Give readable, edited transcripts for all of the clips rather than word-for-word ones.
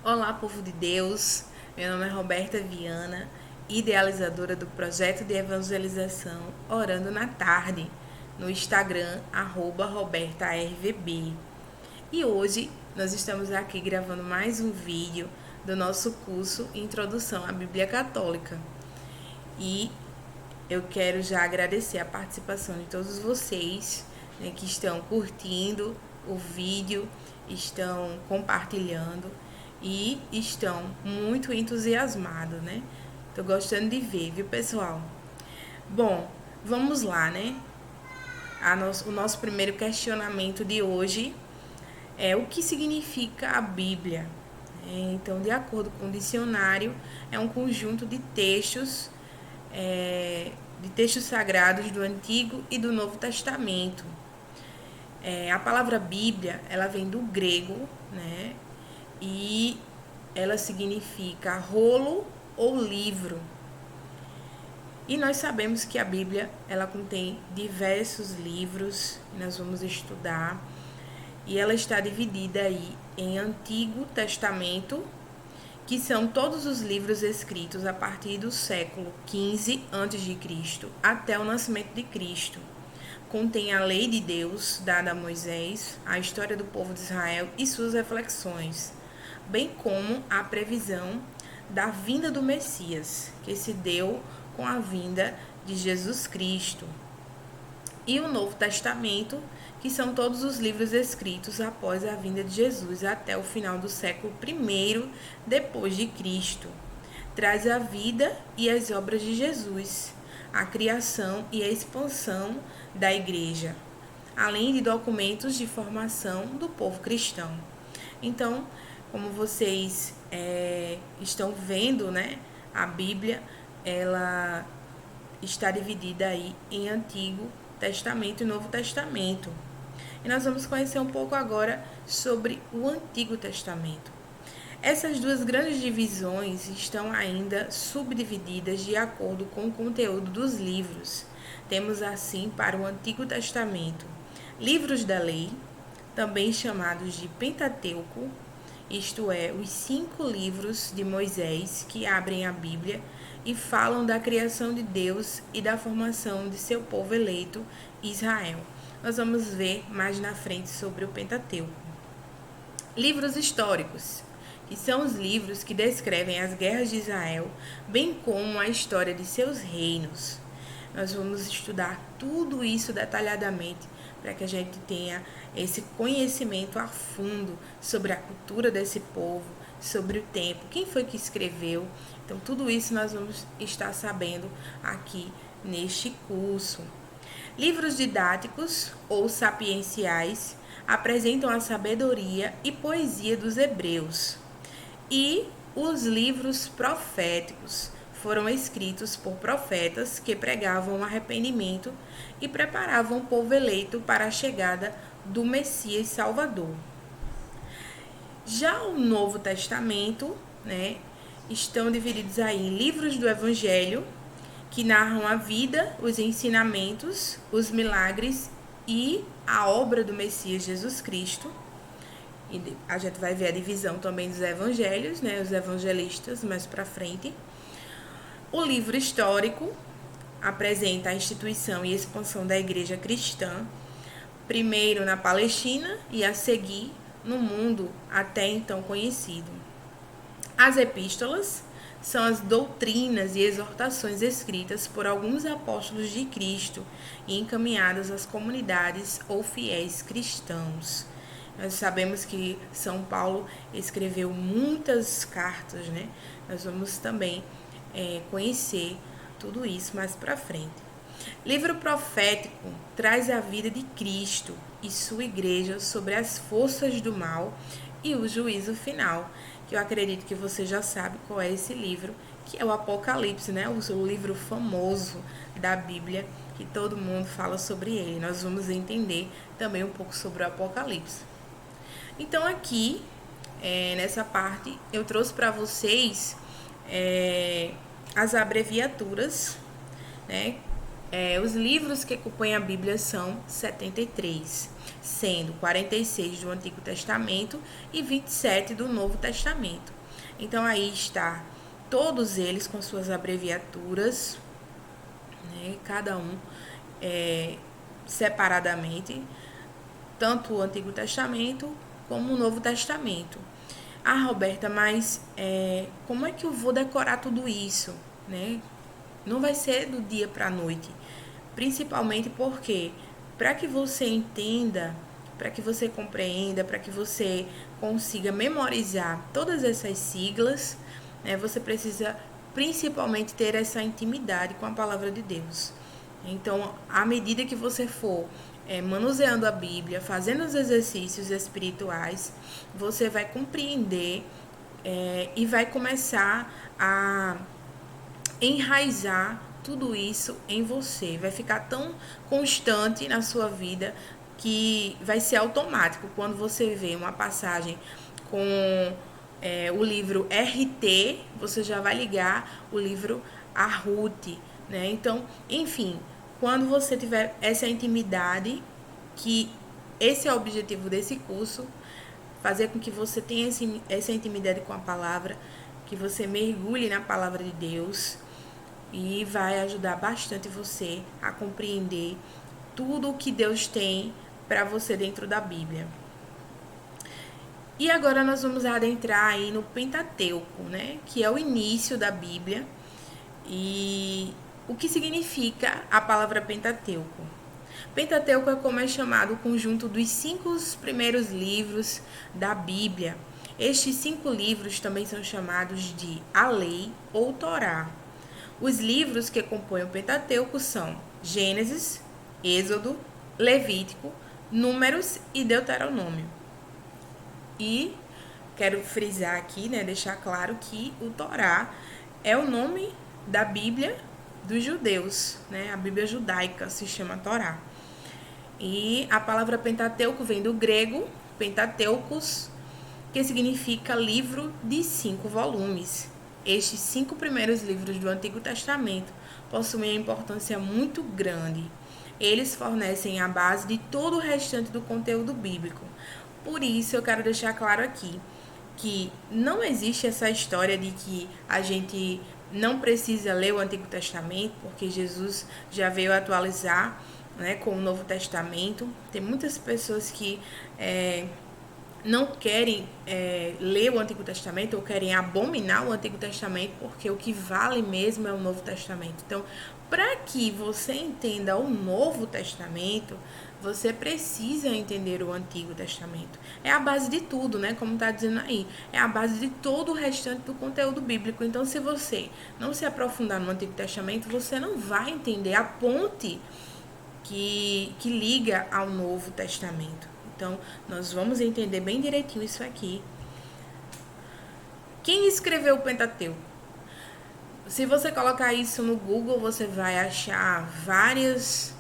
Olá, povo de Deus. Meu nome é Roberta Viana, idealizadora do projeto de evangelização Orando na Tarde, no Instagram, @RobertaRVB. E hoje nós estamos aqui gravando mais um vídeo do nosso curso Introdução à Bíblia Católica. E eu quero já agradecer a participação de todos vocês, né, que estão curtindo o vídeo, estão compartilhando e estão muito entusiasmados, né? Tô gostando de ver, viu, pessoal? Bom, vamos lá, né? O nosso primeiro questionamento de hoje é o que significa a Bíblia. Então, de acordo com o dicionário, é um conjunto de textos sagrados do Antigo e do Novo Testamento. A palavra Bíblia, ela vem do grego, né? E ela significa rolo ou livro. E nós sabemos que a Bíblia, ela contém diversos livros, que nós vamos estudar, e ela está dividida aí em Antigo Testamento, que são todos os livros escritos a partir do século XV a.C. até o nascimento de Cristo. Contém a lei de Deus dada a Moisés, a história do povo de Israel e suas reflexões, bem como a previsão da vinda do Messias, que se deu com a vinda de Jesus Cristo. E o Novo Testamento, que são todos os livros escritos após a vinda de Jesus até o final do século I depois de Cristo. Traz a vida e as obras de Jesus, a criação e a expansão da igreja, além de documentos de formação do povo cristão. Então, como vocês estão vendo, né, a Bíblia, ela está dividida aí em Antigo Testamento e Novo Testamento. E nós vamos conhecer um pouco agora sobre o Antigo Testamento. Essas duas grandes divisões estão ainda subdivididas de acordo com o conteúdo dos livros. Temos assim para o Antigo Testamento livros da lei, também chamados de Pentateuco, isto é, os 5 livros de Moisés que abrem a Bíblia e falam da criação de Deus e da formação de seu povo eleito, Israel. Nós vamos ver mais na frente sobre o Pentateuco. Livros históricos, que são os livros que descrevem as guerras de Israel, bem como a história de seus reinos. Nós vamos estudar tudo isso detalhadamente para que a gente tenha esse conhecimento a fundo sobre a cultura desse povo, sobre o tempo, quem foi que escreveu. Então, tudo isso nós vamos estar sabendo aqui neste curso. Livros didáticos ou sapienciais apresentam a sabedoria e poesia dos hebreus. E os livros proféticos foram escritos por profetas que pregavam o arrependimento e preparavam o povo eleito para a chegada do Messias Salvador. Já o Novo Testamento, né, estão divididos aí em livros do Evangelho, que narram a vida, os ensinamentos, os milagres e a obra do Messias Jesus Cristo. E a gente vai ver a divisão também dos evangelhos, né, os evangelistas mais para frente. O livro histórico apresenta a instituição e expansão da igreja cristã, primeiro na Palestina e a seguir no mundo até então conhecido. As epístolas são as doutrinas e exortações escritas por alguns apóstolos de Cristo e encaminhadas às comunidades ou fiéis cristãos. Nós sabemos que São Paulo escreveu muitas cartas, né? Nós vamos também conhecer tudo isso mais para frente. Livro profético traz a vida de Cristo e sua igreja sobre as forças do mal e o juízo final, que eu acredito que você já sabe qual é esse livro, que é o Apocalipse, né? O livro famoso da Bíblia, que todo mundo fala sobre ele. Nós vamos entender também um pouco sobre o Apocalipse. Então aqui, nessa parte, eu trouxe para vocês as abreviaturas, né, Os livros que compõem a Bíblia são 73, sendo 46 do Antigo Testamento e 27 do Novo Testamento. Então aí está todos eles com suas abreviaturas, né, cada um separadamente, tanto o Antigo Testamento como o Novo Testamento. Ah, Roberta, mas como é que eu vou decorar tudo isso, né? Não vai ser do dia para a noite, principalmente porque para que você entenda, para que você compreenda, para que você consiga memorizar todas essas siglas, né, você precisa principalmente ter essa intimidade com a palavra de Deus. Então, à medida que você for manuseando a Bíblia, fazendo os exercícios espirituais, você vai compreender e vai começar a enraizar tudo isso em você. Vai ficar tão constante na sua vida que vai ser automático. Quando você vê uma passagem com o livro RT, você já vai ligar o livro a Ruth, né? Então, enfim, quando você tiver essa intimidade, que esse é o objetivo desse curso, fazer com que você tenha essa intimidade com a palavra, que você mergulhe na palavra de Deus, e vai ajudar bastante você a compreender tudo o que Deus tem para você dentro da Bíblia. E agora nós vamos adentrar aí no Pentateuco, né, que é o início da Bíblia. E o que significa a palavra Pentateuco? Pentateuco é como é chamado o conjunto dos 5 primeiros livros da Bíblia. Estes 5 livros também são chamados de a Lei ou Torá. Os livros que compõem o Pentateuco são Gênesis, Êxodo, Levítico, Números e Deuteronômio. E quero frisar aqui, né, deixar claro que o Torá é o nome da Bíblia dos judeus, né? A Bíblia judaica se chama Torá. E a palavra Pentateuco vem do grego Pentateucos, que significa livro de 5 volumes. Estes 5 primeiros livros do Antigo Testamento possuem uma importância muito grande. Eles fornecem a base de todo o restante do conteúdo bíblico. Por isso, eu quero deixar claro aqui que não existe essa história de que a gente não precisa ler o Antigo Testamento, porque Jesus já veio atualizar, né, com o Novo Testamento. Tem muitas pessoas que não querem ler o Antigo Testamento ou querem abominar o Antigo Testamento, porque o que vale mesmo é o Novo Testamento. Então, para que você entenda o Novo Testamento, você precisa entender o Antigo Testamento. É a base de tudo, né? Como está dizendo aí. É a base de todo o restante do conteúdo bíblico. Então, se você não se aprofundar no Antigo Testamento, você não vai entender a ponte que liga ao Novo Testamento. Então, nós vamos entender bem direitinho isso aqui. Quem escreveu o Pentateuco? Se você colocar isso no Google, você vai achar várias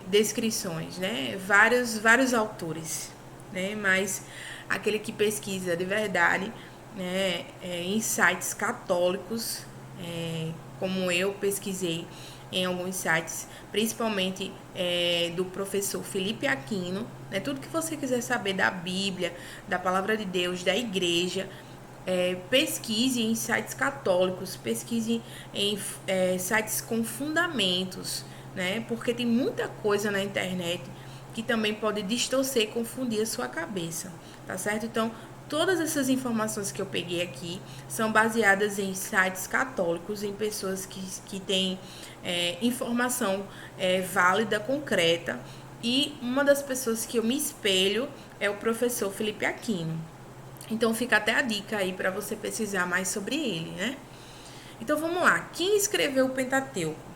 descrições, né? Vários autores, né? Mas aquele que pesquisa de verdade, né, em sites católicos, como eu pesquisei em alguns sites, principalmente do professor Felipe Aquino, né? Tudo que você quiser saber da Bíblia, da Palavra de Deus, da Igreja, pesquise em sites católicos, pesquise em sites com fundamentos, né? Porque tem muita coisa na internet que também pode distorcer e confundir a sua cabeça, tá certo? Então, todas essas informações que eu peguei aqui são baseadas em sites católicos, em pessoas que têm informação válida, concreta. E uma das pessoas que eu me espelho é o professor Felipe Aquino. Então, fica até a dica aí para você pesquisar mais sobre ele, né? Então, vamos lá. Quem escreveu o Pentateuco?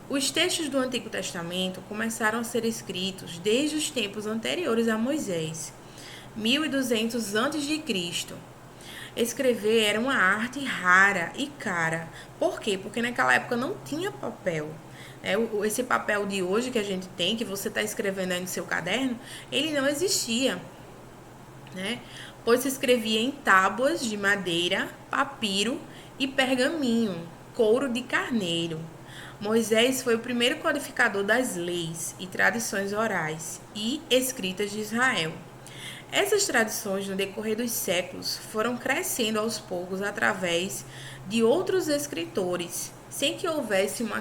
Os textos do Antigo Testamento começaram a ser escritos desde os tempos anteriores a Moisés, 1200 a.C. Escrever era uma arte rara e cara. Por quê? Porque naquela época não tinha papel. Esse papel de hoje que a gente tem, que você está escrevendo aí no seu caderno, ele não existia, né? Pois se escrevia em tábuas de madeira, papiro e pergaminho, couro de carneiro. Moisés foi o primeiro codificador das leis e tradições orais e escritas de Israel. Essas tradições, no decorrer dos séculos, foram crescendo aos poucos através de outros escritores, sem que houvesse uma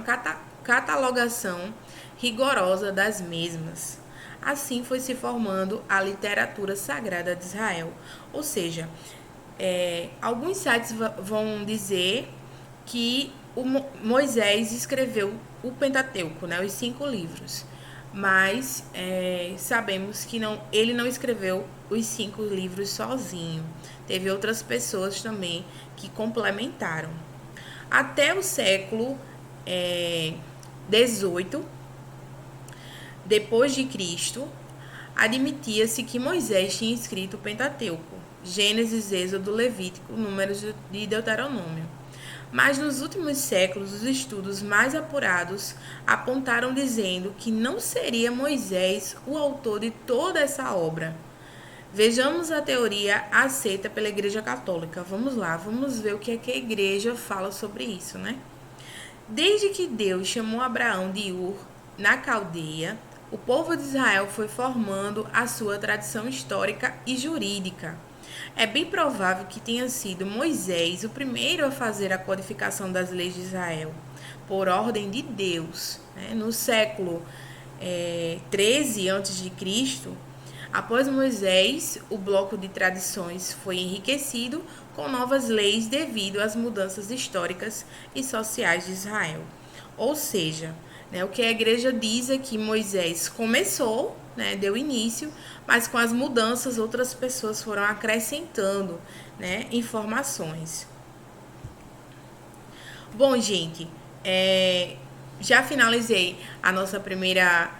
catalogação rigorosa das mesmas. Assim foi se formando a literatura sagrada de Israel. Ou seja, alguns sites vão dizer que Moisés escreveu o Pentateuco, né, os 5 livros. Mas sabemos que ele não escreveu os 5 livros sozinho. Teve outras pessoas também que complementaram. Até o século XVIII, depois de Cristo, admitia-se que Moisés tinha escrito o Pentateuco, Gênesis, Êxodo, Levítico, Números e Deuteronômio. Mas nos últimos séculos, os estudos mais apurados apontaram dizendo que não seria Moisés o autor de toda essa obra. Vejamos a teoria aceita pela Igreja Católica. Vamos lá, vamos ver o que a igreja fala sobre isso, né? Desde que Deus chamou Abraão de Ur, na Caldeia, o povo de Israel foi formando a sua tradição histórica e jurídica. É bem provável que tenha sido Moisés o primeiro a fazer a codificação das leis de Israel, por ordem de Deus. No século 13 a.C., após Moisés, o bloco de tradições foi enriquecido com novas leis devido às mudanças históricas e sociais de Israel. Ou seja, o que a igreja diz é que Moisés começou, deu início, mas com as mudanças outras pessoas foram acrescentando informações. Bom, gente, já finalizei a nossa primeira...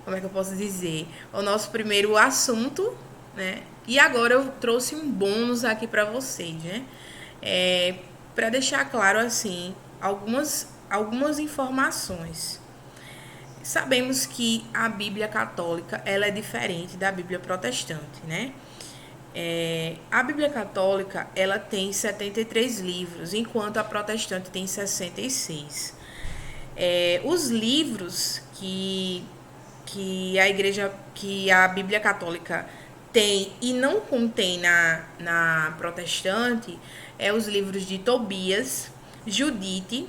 como é que eu posso dizer? O nosso primeiro assunto, E agora eu trouxe um bônus aqui para vocês, para deixar claro, assim, algumas informações. Sabemos que a Bíblia católica ela é diferente da Bíblia protestante, a Bíblia católica ela tem 73 livros, enquanto a protestante tem 66. Os livros que a Bíblia católica tem e não contém na protestante os livros de Tobias, Judite,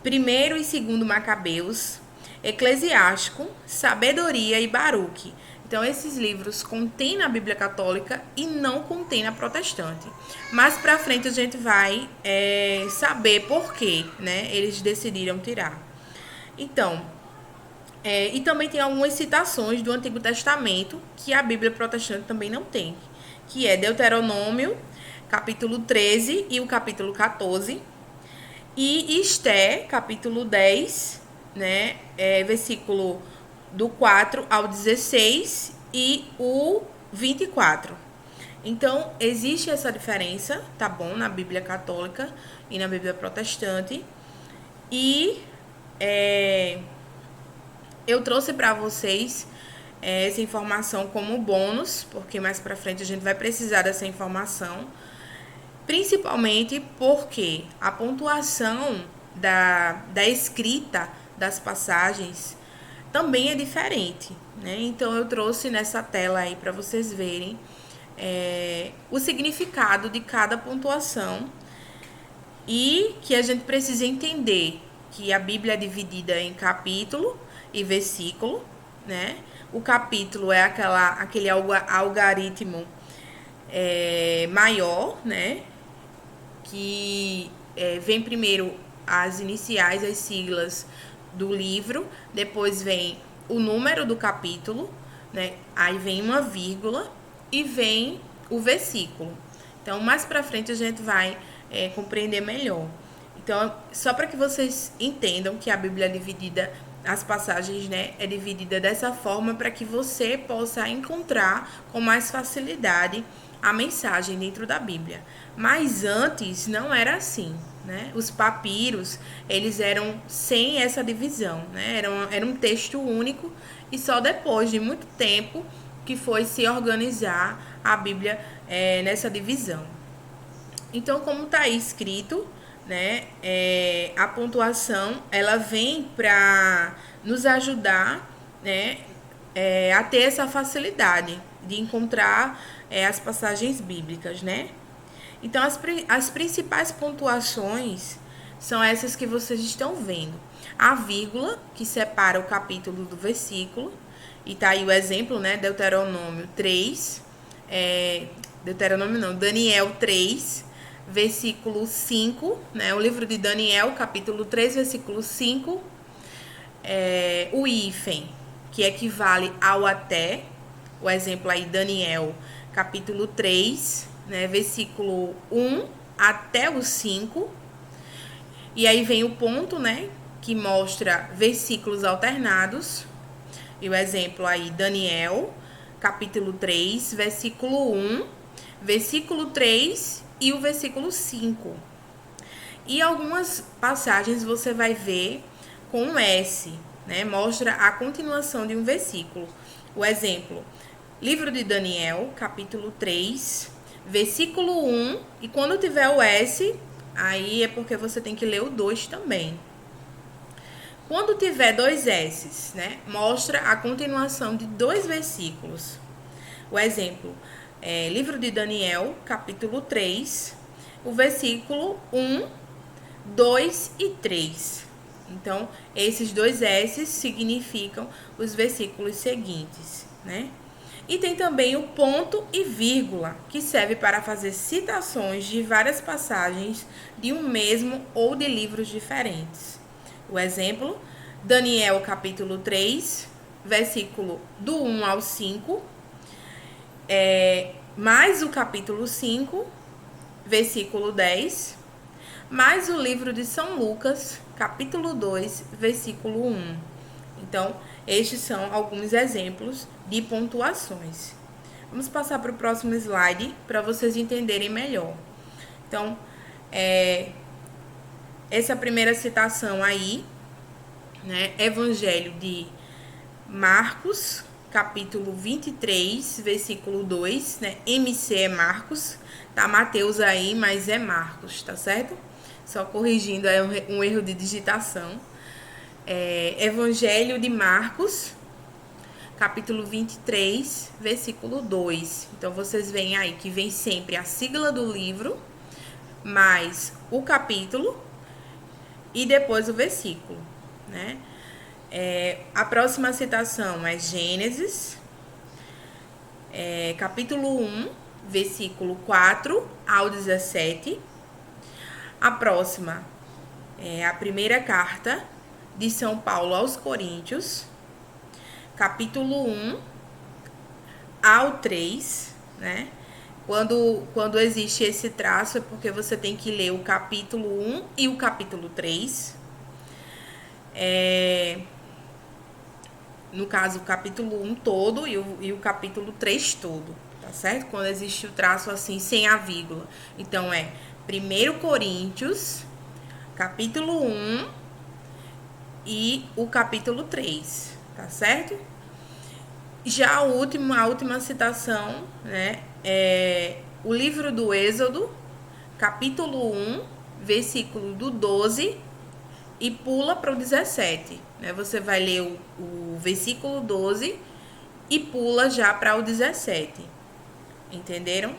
1º e 2º Macabeus, Eclesiástico, Sabedoria e Baruque. Então, esses livros contêm na Bíblia católica e não contêm na protestante. Mais pra frente a gente vai saber por que eles decidiram tirar. Então, e também tem algumas citações do Antigo Testamento que a Bíblia protestante também não tem, que é Deuteronômio, capítulo 13 e o capítulo 14, e Esté, capítulo 10, versículo do 4 ao 16 e o 24. Então, existe essa diferença, tá bom, na Bíblia católica e na Bíblia protestante. E eu trouxe para vocês essa informação como bônus, porque mais para frente a gente vai precisar dessa informação, principalmente porque a pontuação da escrita das passagens também é diferente, Então eu trouxe nessa tela aí para vocês verem o significado de cada pontuação e que a gente precisa entender que a Bíblia é dividida em capítulo e versículo, O capítulo é aquele algarismo maior, Que vem primeiro as iniciais, as siglas do livro, depois vem o número do capítulo, Aí vem uma vírgula e vem o versículo. Então, mais para frente a gente vai compreender melhor. Então, só para que vocês entendam que a Bíblia é dividida, as passagens, é dividida dessa forma para que você possa encontrar com mais facilidade a mensagem dentro da Bíblia. Mas antes não era assim, Os papiros, eles eram sem essa divisão, Era um texto único e só depois de muito tempo que foi se organizar a Bíblia nessa divisão. Então, como está aí escrito, né, a pontuação, ela vem para nos ajudar, né, a ter essa facilidade de encontrar as passagens bíblicas, né? Então, as principais pontuações são essas que vocês estão vendo. A vírgula, que separa o capítulo do versículo, e tá aí o exemplo, né? Deuteronômio 3, Deuteronômio não, Daniel 3, versículo 5, né? O livro de Daniel, capítulo 3, versículo 5, o hífen, que equivale ao até, o exemplo aí, Daniel, capítulo 3, né? Versículo 1 até o 5, e aí vem o ponto, né? Que mostra versículos alternados, e o exemplo aí, Daniel, capítulo 3, versículo 1, versículo 3 e o versículo 5. E algumas passagens você vai ver com um S, né? Mostra a continuação de um versículo. O exemplo, livro de Daniel, capítulo 3, versículo 1, e quando tiver o S, aí é porque você tem que ler o 2 também. Quando tiver dois S's, né, mostra a continuação de dois versículos. O exemplo, livro de Daniel, capítulo 3, o versículo 1, 2 e 3. Então, esses dois S's significam os versículos seguintes, né? E tem também o ponto e vírgula, que serve para fazer citações de várias passagens de um mesmo ou de livros diferentes. O exemplo, Daniel capítulo 3, versículo do 1 ao 5, mais o capítulo 5, versículo 10, mais o livro de São Lucas, capítulo 2, versículo 1. Então, estes são alguns exemplos de pontuações. Vamos passar para o próximo slide para vocês entenderem melhor. Então, essa primeira citação aí, né, Evangelho de Marcos, capítulo 23, versículo 2, né? MC é Marcos, tá Mateus aí, mas é Marcos, tá certo? Só corrigindo aí um erro de digitação. Evangelho de Marcos, capítulo 23, versículo 2. Então, vocês veem aí que vem sempre a sigla do livro, mais o capítulo e depois o versículo, né? A próxima citação é Gênesis, capítulo 1, versículo 4 ao 17. A próxima é a primeira carta de São Paulo aos Coríntios, capítulo 1 ao 3, né? Quando existe esse traço é porque você tem que ler o capítulo 1 e o capítulo 3. No caso, o capítulo 1 todo e o capítulo 3 todo, tá certo? Quando existe o traço assim, sem a vírgula. Então, 1 Coríntios, capítulo 1 e o capítulo 3, tá certo? Já a última citação, né, é o livro do Êxodo, capítulo 1, versículo do 12 e pula para o 17. Né? Você vai ler o versículo 12 e pula já para o 17. Entenderam?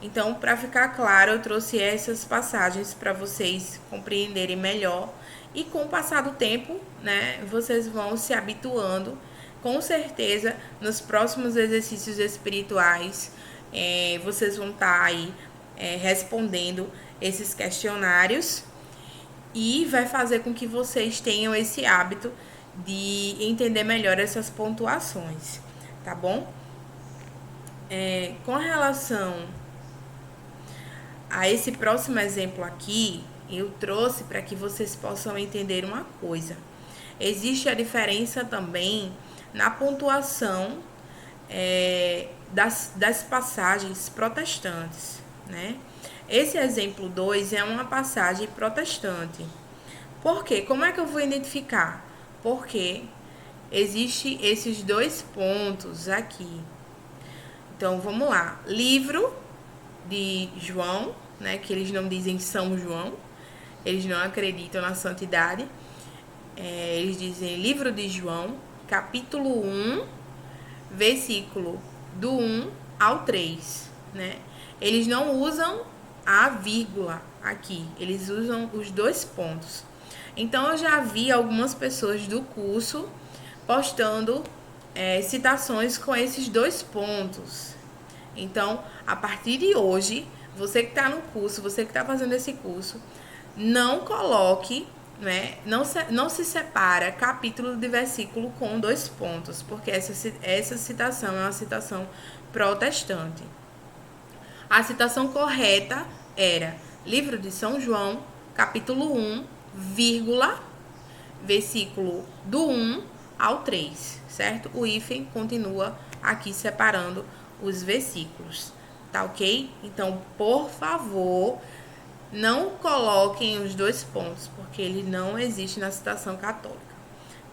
Então, para ficar claro, eu trouxe essas passagens para vocês compreenderem melhor. E com o passar do tempo, né, vocês vão se habituando. Com certeza, nos próximos exercícios espirituais, vocês vão estar aí respondendo esses questionários e vai fazer com que vocês tenham esse hábito de entender melhor essas pontuações, tá bom? Com relação a esse próximo exemplo aqui, eu trouxe para que vocês possam entender uma coisa. Existe a diferença também na pontuação das passagens protestantes, né? Esse exemplo 2 é uma passagem protestante. Por quê? Como é que eu vou identificar? Porque existe esses dois pontos aqui. Então, vamos lá. Livro de João, né, que eles não dizem São João. eles não acreditam na santidade. Eles dizem livro de João, capítulo 1, versículo do 1 ao 3, né? Eles não usam a vírgula aqui, eles usam os 2 pontos. Então, eu já vi algumas pessoas do curso postando citações com esses 2 pontos. Então, a partir de hoje, você que está no curso, você que está fazendo esse curso, não coloque, né, não se separa capítulo de versículo com 2 pontos, porque essa citação é uma citação protestante. A citação correta era livro de São João, capítulo 1, vírgula, versículo do 1 ao 3, certo? O hífen continua aqui separando os versículos, tá ok? Então, por favor, não coloquem os 2 pontos, porque ele não existe na citação católica,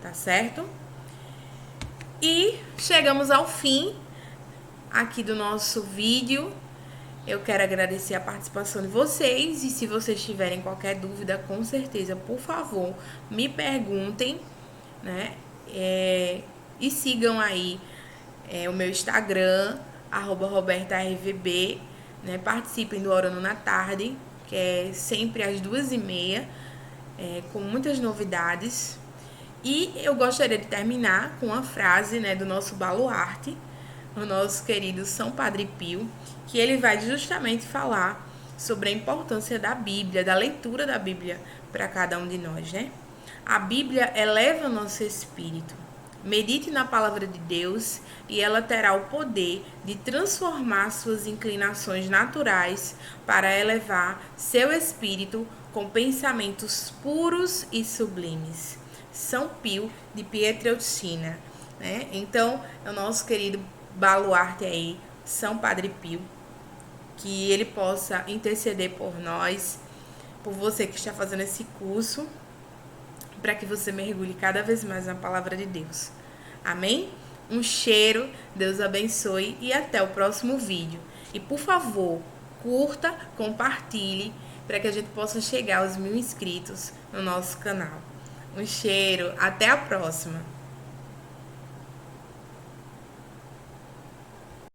tá certo? E chegamos ao fim aqui do nosso vídeo. Eu quero agradecer a participação de vocês e se vocês tiverem qualquer dúvida, com certeza, por favor, me perguntem, né? E sigam aí o meu Instagram, @robertarvb, né? Participem do Orando na Tarde, que é sempre às 2h30, com muitas novidades. E eu gostaria de terminar com uma frase, né, do nosso baluarte, o nosso querido São Padre Pio, que ele vai justamente falar sobre a importância da Bíblia, da leitura da Bíblia para cada um de nós, né? A Bíblia eleva nosso espírito. Medite na palavra de Deus e ela terá o poder de transformar suas inclinações naturais para elevar seu espírito com pensamentos puros e sublimes. São Pio de Pietrelcina, né? Então, é o nosso querido baluarte aí, São Padre Pio, que ele possa interceder por nós, por você que está fazendo esse curso, para que você mergulhe cada vez mais na palavra de Deus. Amém? Um cheiro, Deus abençoe e até o próximo vídeo. E por favor, curta, compartilhe, para que a gente possa chegar aos 1000 inscritos no nosso canal. Um cheiro, até a próxima!